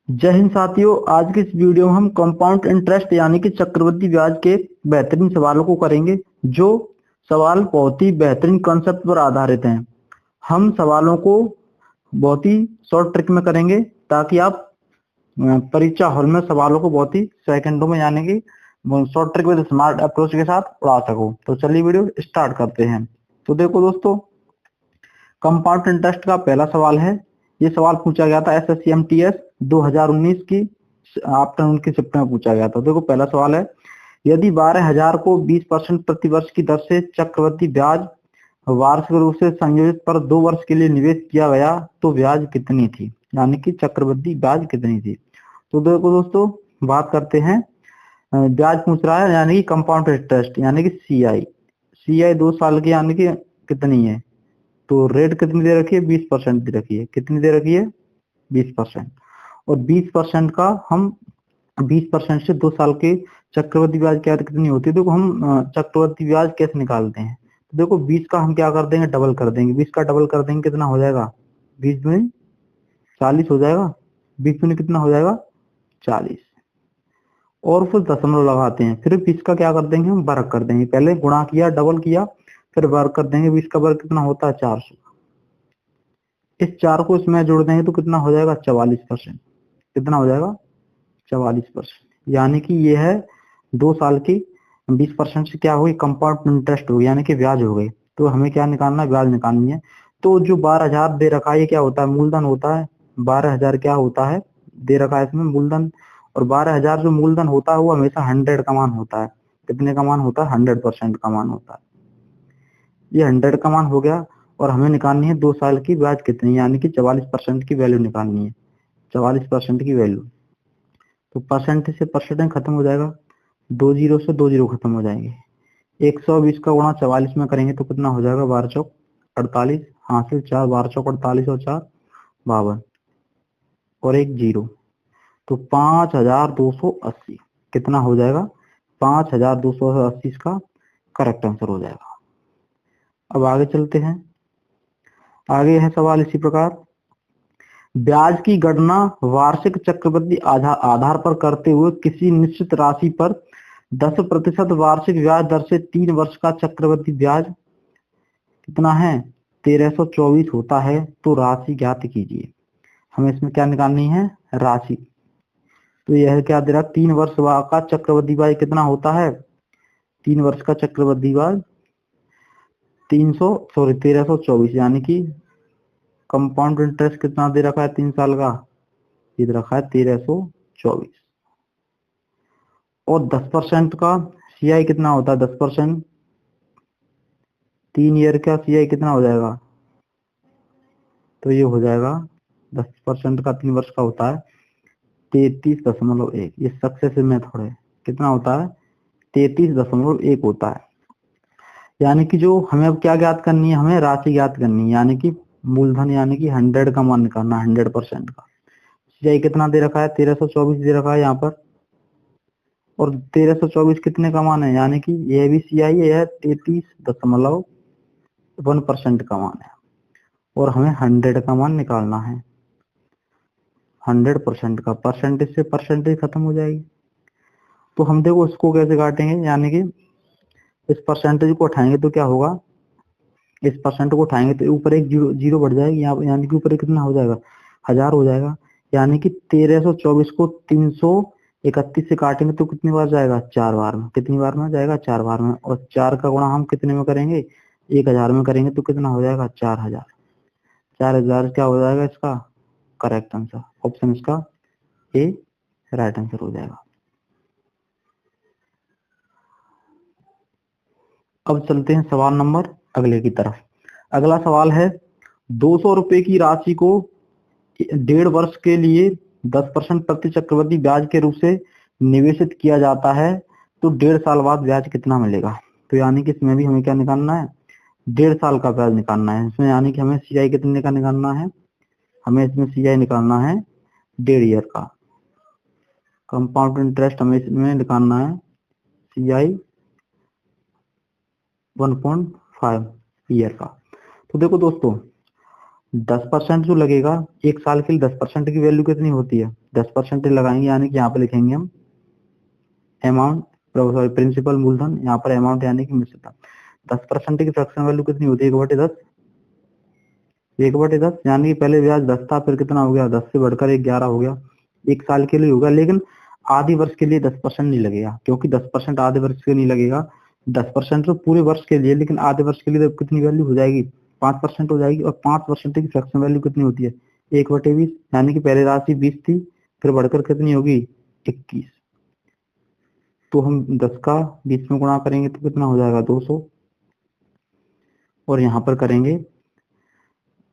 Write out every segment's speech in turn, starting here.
जय हिंद साथियों। आज की इस वीडियो में हम कंपाउंड इंटरेस्ट यानी कि चक्रवृद्धि ब्याज के बेहतरीन सवालों को करेंगे। जो सवाल बहुत ही बेहतरीन कॉन्सेप्ट पर आधारित हैं। हम सवालों को बहुत ही शॉर्ट ट्रिक में करेंगे ताकि आप परीक्षा हॉल में सवालों को बहुत ही सेकंडों में यानी कि short trick with smart approach के साथ उड़ा सको। तो चलिए वीडियो स्टार्ट करते हैं। तो देखो दोस्तों, कंपाउंड इंटरेस्ट का पहला सवाल है। ये सवाल पूछा गया था SSC-MTS 2019 की आफ्टरनून की शिफ्ट में पूछा गया था। देखो पहला सवाल है, यदि 12,000 को 20% प्रतिवर्ष की दर से चक्रवृद्धि ब्याज वार्षिक रूप से संयोजित पर 2 वर्ष के लिए निवेश किया गया तो ब्याज कितनी थी, यानी कि चक्रवृद्धि ब्याज कितनी थी। तो देखो दोस्तों, बात करते हैं। ब्याज पूछ रहा है यानी कि कंपाउंड इंटरेस्ट यानी कि CI 2 साल की यानी कि कितनी है। तो रेट कितनी दे रखी है, 20% दे रखी है। कितनी दे रखी है, 20%। और 20% का हम 20% से 2 साल के चक्रवृद्धि ब्याज क्या कितनी होती है। देखो हम चक्रवृद्धि ब्याज कैसे निकालते हैं। तो देखो 20 का हम क्या कर देंगे, डबल कर देंगे। 20 का डबल कर देंगे, कितना हो जाएगा, 20 में 40 हो जाएगा। 20 में कितना हो जाएगा, 40। और फिर दशमलव लगाते हैं। फिर 20 का क्या कर देंगे, हम वर्ग कर देंगे। पहले गुणा किया, डबल किया, फिर वर्ग कर देंगे। 20 का वर्ग कितना होता है, 400। इस 4 को इसमें जोड़ देंगे तो कितना हो जाएगा, 44%। कितना हो जाएगा, 44%। यानी कि ये है 2 साल की 20% से क्या होगी, कंपाउंड इंटरेस्ट होगी यानी कि ब्याज हो गई। तो हमें क्या निकालना है, ब्याज निकालनी है। तो जो 12,000 दे रखा है ये क्या होता है, मूलधन होता है। 12,000 क्या होता है, दे रखा है इसमें मूलधन। और 12,000 जो मूलधन होता है वो हमेशा 100 का मान होता है। कितने का मान होता है, 100% का मान होता है। ये 100 का मान हो गया। और हमें निकालनी है 2 साल की ब्याज कितनी, यानी कि 44% की वैल्यू निकालनी है। 44% की वैल्यू। तो परसेंटेज से परसेंटेज खत्म हो जाएगा, 2 जीरो से 2 जीरो खत्म हो जाएंगे। 120 का गुणा 44 में करेंगे तो कितना हो जाएगा, 12 चौक 48। हासिल 4, 12 चौक 48 और 4 52 और 1 जीरो। तो 5,280 कितना हो जाएगा, 5,280 इसका करेक्ट आंसर हो जाएगा। अब आगे चलते हैं। आगे है सवाल इसी प्रकार, ब्याज की गणना वार्षिक चक्रवृद्धि आधार पर करते हुए किसी निश्चित राशि पर 10% वार्षिक ब्याज दर से 3 वर्ष का चक्रवृद्धि ब्याज कितना है, 1324 होता है। तो राशि ज्ञात कीजिए। हमें इसमें क्या निकालनी है, राशि। तो यह क्या दे रहा, 3 वर्ष का चक्रवृद्धि ब्याज कितना होता है, 3 वर्ष का चक्रवृद्धि ब्याज 1324, यानी कि कंपाउंड इंटरेस्ट कितना दे रखा है 3 साल का, ये दे रखा है 1324। और 10% का CI कितना होता है, 10%, 3 ईयर का CI कितना हो जाएगा। तो ये हो जाएगा 10% का 3 वर्ष का होता है 33.1। ये सक्सेसिव मेथड है। कितना होता है, 33.1 होता है। यानी कि जो हमें अब क्या ज्ञात करनी है, हमें राशि ज्ञात करनी है। यानी कि मूलधन यानी कि 100 का मान निकालना, 100% का। CI कितना दे रखा है, 1324 दे रखा है यहाँ पर। और 1324 कितने का मान है, यानी कि यह भी CI है 33.1% का मान है। और हमें 100 का मान निकालना है, 100% का। परसेंटेज से परसेंटेज खत्म हो जाएगी। तो हम देखो इसको कैसे काटेंगे, यानी कि इस परसेंटेज को उठाएंगे तो क्या होगा, इस परसेंट को उठाएंगे तो ऊपर एक जीरो जीरो बढ़ जाएगी यहाँ, यानी कि ऊपर कितना हो जाएगा, 1000 हो जाएगा। यानी कि 1324 को 331 से काटेंगे तो कितनी बार जाएगा, 4 बार में। कितनी बार में जाएगा, 4 बार में। और 4 का गुणा हम कितने में करेंगे, 1000 में करेंगे तो कितना हो जाएगा, 4000। 4000 क्या हो जाएगा इसका करेक्ट आंसर। ऑप्शन इसका ए राइट आंसर हो जाएगा। अब चलते हैं सवाल नंबर अगले की तरफ। अगला सवाल है, 200 रुपए की राशि को 1.5 वर्ष के लिए 10% प्रति चक्रवृद्धि ब्याज के रूप से निवेशित किया जाता है तो 1.5 साल बाद ब्याज कितना मिलेगा। तो यानी कि इसमें भी हमें क्या निकालना है, 1.5 साल का ब्याज निकालना है। इसमें यानी कि हमें CI कितने का निकालना है, हमें इसमें CI निकालना है 1.5 ईयर का। कंपाउंड इंटरेस्ट हमें इसमें निकालना है CI 1.5 ईयर का। तो देखो दोस्तों, 10% जो लगेगा एक साल के लिए, 10% की वैल्यू कितनी होती है, 10% लगाएंगे, यानी कि यहाँ पे लिखेंगे हम अमाउंट, सॉरी प्रिंसिपल मूलधन, यहाँ पर अमाउंट यानी कि मिश्रता। 10% की फ्रैक्शन वैल्यू कितनी होती है, 1/10, 1/10, यानी कि पहले ब्याज 10 था, फिर कितना हो गया, 10 से बढ़कर 11 हो गया, एक साल के लिए होगा। लेकिन आधे वर्ष के लिए 10% नहीं लगेगा, क्योंकि 10% आधे वर्ष के नहीं लगेगा, 10% तो पूरे वर्ष के लिए, लेकिन आधे वर्ष के लिए तो कितनी वैल्यू हो जाएगी, 5% हो जाएगी। और 5% की फ्रैक्शन वैल्यू कितनी होती है, 1/20, यानी कि पहले राशि 20 थी, फिर बढ़कर कितनी होगी, 21। तो हम 10 का 20 में गुणा करेंगे तो कितना हो जाएगा, 200। और यहाँ पर करेंगे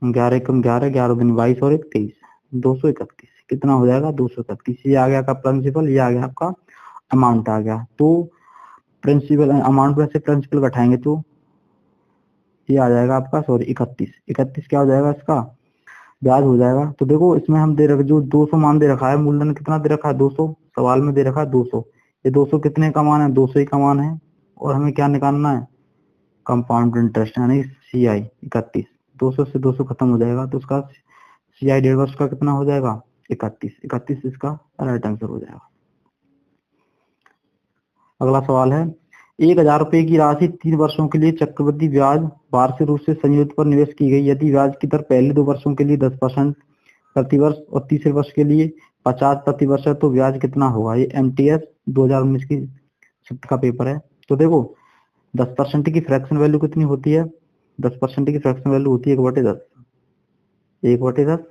11 कम 11, 11 दिन 22 और 1 23, 231, कितना हो जाएगा, 231। ये आ गया आपका प्रिंसिपल, ये आ गया आपका अमाउंट आ गया। तो प्रिंसिपल अमाउंट में से प्रिंसिपल घटाएंगे तो ये आ जाएगा आपका, सॉरी 31, 31 क्या हो जाएगा, इसका ब्याज हो जाएगा। तो देखो इसमें हम दे रखे जो 200 मान दे रखा है, मूलधन कितना दे रखा है, 200, सवाल में दे रखा है 200। ये 200 कितने का मान है, 200 ही का मान है। और हमें क्या निकालना है, कंपाउंड इंटरेस्ट यानी CI 31। 200 से 200 खत्म हो जाएगा, तो उसका CI 1.5 वर्ष का कितना हो जाएगा, 31, 31 इसका राइट आंसर हो जाएगा। अगला सवाल है, 1,000 रुपए की राशि 3 वर्षों के लिए चक्रवृद्धि ब्याज वार्षिक रूप से संयोजित पर निवेश की गई। यदि ब्याज की दर पहले 2 वर्षों के लिए 10% प्रति वर्ष और तीसरे वर्ष के लिए 50 प्रति वर्ष है, तो ब्याज कितना होगा। ये MTS 2019 की शिफ्ट का पेपर है। तो देखो 10% की फ्रैक्शन वैल्यू कितनी होती है, 10% की फ्रैक्शन वैल्यू होती है 1/10, 1/10।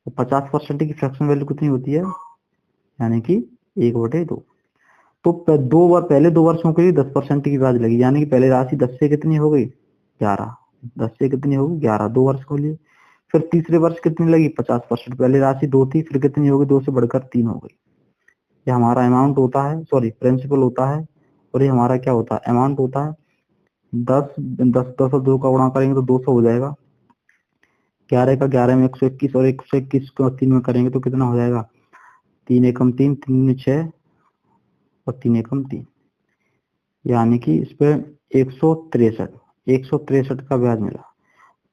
और 50% की फ्रैक्शन वैल्यू कितनी होती है, यानी कि 1/2। तो पहले 2 वर्षों के लिए 10% की ब्याज लगी, यानी कि पहले राशि 10 से कितनी हो गई, 11, 10 से कितनी होगी, 11, 2 वर्ष के लिए। फिर तीसरे वर्ष कितनी लगी, 50%, पहले राशि 2 थी, फिर कितनी होगी, 2 से बढ़कर 3 हो गई। ये हमारा अमाउंट होता है, सॉरी प्रिंसिपल होता है, और ये हमारा क्या होता है, अमाउंट होता है। 10 और 2 का गुणा करेंगे तो 200 हो जाएगा। 11 का 11 में 121, और 121 को 3 में करेंगे तो कितना हो जाएगा, 3 एकम 3, 3 6 और 3 एकम 3, यानी कि इस पे 163 का ब्याज मिला।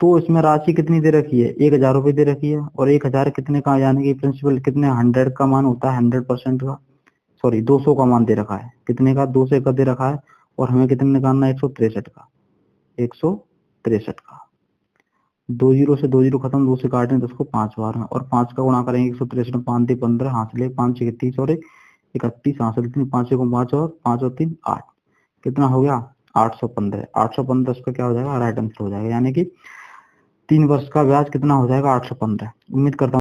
तो इसमें राशि कितनी दे रखी है, 1,000 रुपए दे रखी है, और 1,000 कितने का, यानी कि प्रिंसिपल कितने, 100 का मान होता है, 100% का, सॉरी 200 का मान दे रखा है, कितने का, 200 का दे रखा है। और हमें कितने निकालना है, 163 का, 163 का। 2 जीरो से 2 जीरो खत्म, 2 से काटें तो उसको 5 बार में, और 5 का गुणा करेंगे 163 में, 5 × 15 हासिल 5 × 30 और 31 हासिल 3, 5 × 5 और 5 और 3 8, कितना हो गया, 815। 815 इसका क्या हो जाएगा, राइट आंसर हो जाएगा, यानी कि 3 वर्ष का ब्याज कितना हो जाएगा, 815। उम्मीद करता हूँ